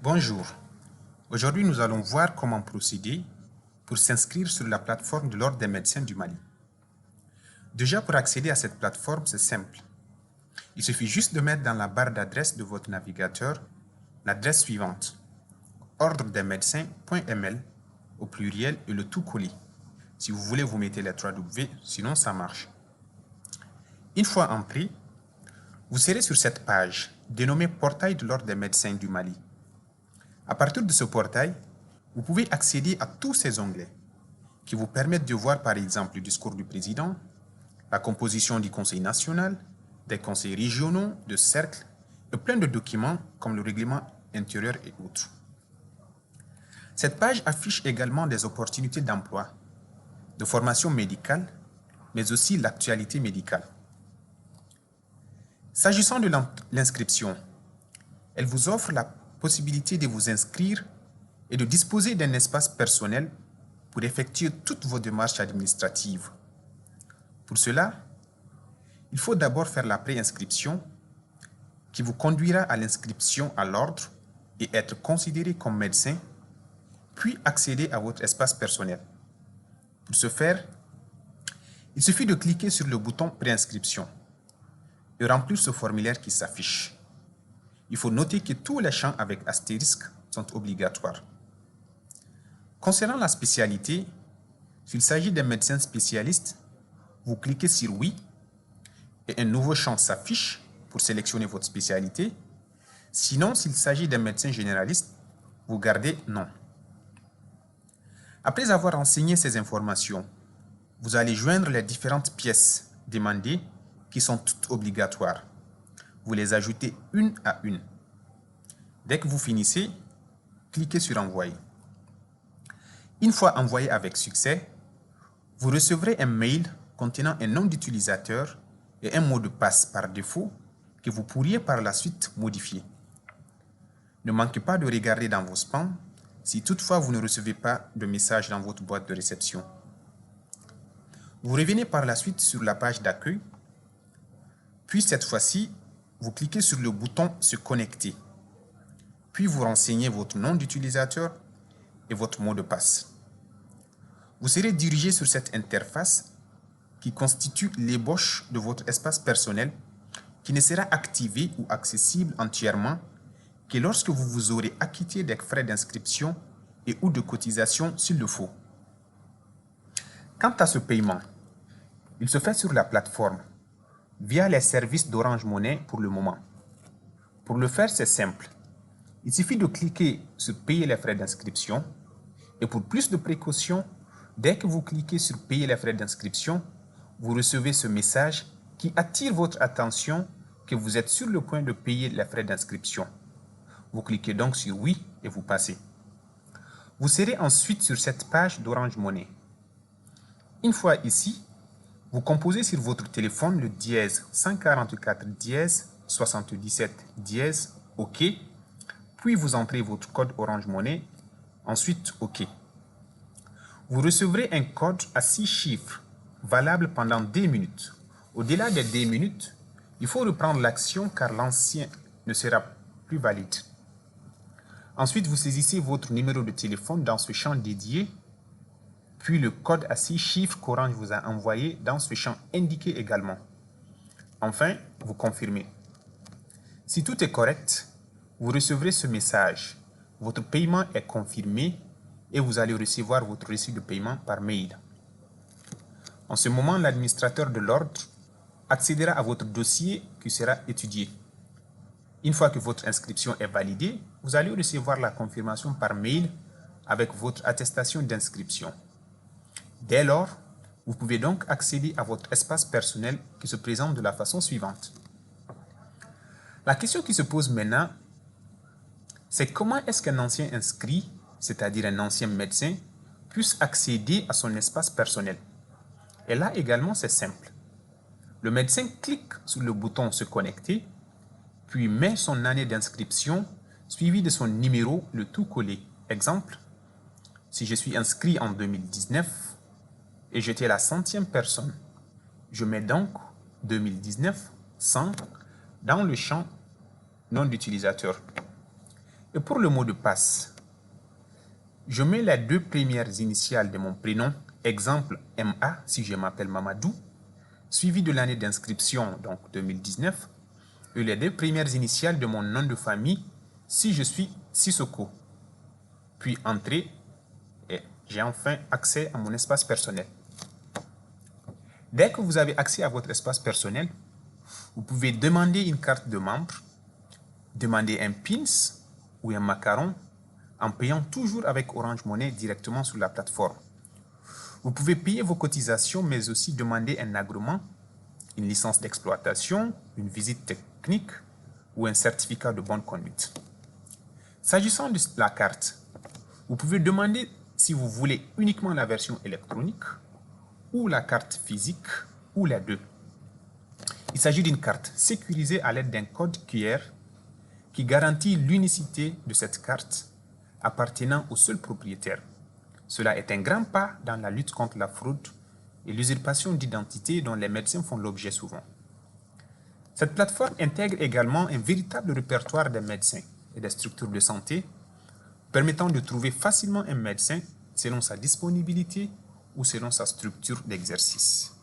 Bonjour, aujourd'hui nous allons voir comment procéder pour s'inscrire sur la plateforme de l'Ordre des médecins du Mali. Déjà pour accéder à cette plateforme, c'est simple. Il suffit juste de mettre dans la barre d'adresse de votre navigateur l'adresse suivante: ordredesmédecins.ml au pluriel et le tout collé. Si vous voulez, vous mettez les 3W, sinon ça marche. Une fois entré, vous serez sur cette page dénommée Portail de l'Ordre des médecins du Mali. À partir de ce portail, vous pouvez accéder à tous ces onglets qui vous permettent de voir par exemple le discours du président, la composition du conseil national, des conseils régionaux, de cercles et plein de documents comme le règlement intérieur et autres. Cette page affiche également des opportunités d'emploi, de formation médicale, mais aussi l'actualité médicale. S'agissant de l'inscription, elle vous offre la possibilité de vous inscrire et de disposer d'un espace personnel pour effectuer toutes vos démarches administratives. Pour cela, il faut d'abord faire la préinscription qui vous conduira à l'inscription à l'ordre et être considéré comme médecin, puis accéder à votre espace personnel. Pour ce faire, il suffit de cliquer sur le bouton préinscription et remplir ce formulaire qui s'affiche. Il faut noter que tous les champs avec astérisque sont obligatoires. Concernant la spécialité, s'il s'agit d'un médecin spécialiste, vous cliquez sur oui et un nouveau champ s'affiche pour sélectionner votre spécialité. Sinon, s'il s'agit d'un médecin généraliste, vous gardez non. Après avoir renseigné ces informations, vous allez joindre les différentes pièces demandées qui sont toutes obligatoires. Vous les ajoutez une à une. Dès que vous finissez, cliquez sur Envoyer. Une fois envoyé avec succès, vous recevrez un mail contenant un nom d'utilisateur et un mot de passe par défaut que vous pourriez par la suite modifier. Ne manquez pas de regarder dans vos spams si toutefois vous ne recevez pas de message dans votre boîte de réception. Vous revenez par la suite sur la page d'accueil, puis cette fois-ci, vous cliquez sur le bouton Se connecter, puis vous renseignez votre nom d'utilisateur et votre mot de passe. Vous serez dirigé sur cette interface qui constitue l'ébauche de votre espace personnel qui ne sera activé ou accessible entièrement que lorsque vous vous aurez acquitté des frais d'inscription et ou de cotisation s'il le faut. Quant à ce paiement, il se fait sur la plateforme via les services d'Orange Money pour le moment. Pour le faire, c'est simple. Il suffit de cliquer sur Payer les frais d'inscription et pour plus de précautions, dès que vous cliquez sur Payer les frais d'inscription, vous recevez ce message qui attire votre attention que vous êtes sur le point de payer les frais d'inscription. Vous cliquez donc sur Oui et vous passez. Vous serez ensuite sur cette page d'Orange Money. Une fois ici, vous composez sur votre téléphone le dièse 144 dièse 77 dièse OK, puis vous entrez votre code Orange Money, ensuite OK. Vous recevrez un code à 6 chiffres, valable pendant 2 minutes. Au-delà des 2 minutes, il faut reprendre l'action car l'ancien ne sera plus valide. Ensuite, vous saisissez votre numéro de téléphone dans ce champ dédié, puis le code à 6 chiffres qu'Orange vous a envoyé dans ce champ indiqué également. Enfin, vous confirmez. Si tout est correct, vous recevrez ce message. Votre paiement est confirmé et vous allez recevoir votre reçu de paiement par mail. En ce moment, l'administrateur de l'ordre accédera à votre dossier qui sera étudié. Une fois que votre inscription est validée, vous allez recevoir la confirmation par mail avec votre attestation d'inscription. Dès lors, vous pouvez donc accéder à votre espace personnel qui se présente de la façon suivante. La question qui se pose maintenant, c'est comment est-ce qu'un ancien inscrit, c'est-à-dire un ancien médecin, puisse accéder à son espace personnel. Et là également, c'est simple. Le médecin clique sur le bouton Se connecter, puis met son année d'inscription suivi de son numéro, le tout collé. Exemple, si je suis inscrit en 2019 et j'étais la 100e personne, je mets donc 2019 100 dans le champ nom d'utilisateur. Et pour le mot de passe, je mets les 2 premières initiales de mon prénom, exemple MA si je m'appelle Mamadou, suivi de l'année d'inscription, donc 2019, et les 2 premières initiales de mon nom de famille si je suis Sissoko. Puis entrer et j'ai enfin accès à mon espace personnel. Dès que vous avez accès à votre espace personnel, vous pouvez demander une carte de membre, demander un pins ou un macaron en payant toujours avec Orange Money directement sur la plateforme. Vous pouvez payer vos cotisations, mais aussi demander un agrément, une licence d'exploitation, une visite technique ou un certificat de bonne conduite. S'agissant de la carte, vous pouvez demander si vous voulez uniquement la version électronique ou la carte physique ou les 2. Il s'agit d'une carte sécurisée à l'aide d'un code QR qui garantit l'unicité de cette carte appartenant au seul propriétaire. Cela est un grand pas dans la lutte contre la fraude et l'usurpation d'identité dont les médecins font l'objet souvent. Cette plateforme intègre également un véritable répertoire des médecins et des structures de santé, permettant de trouver facilement un médecin selon sa disponibilité ou selon sa structure d'exercice.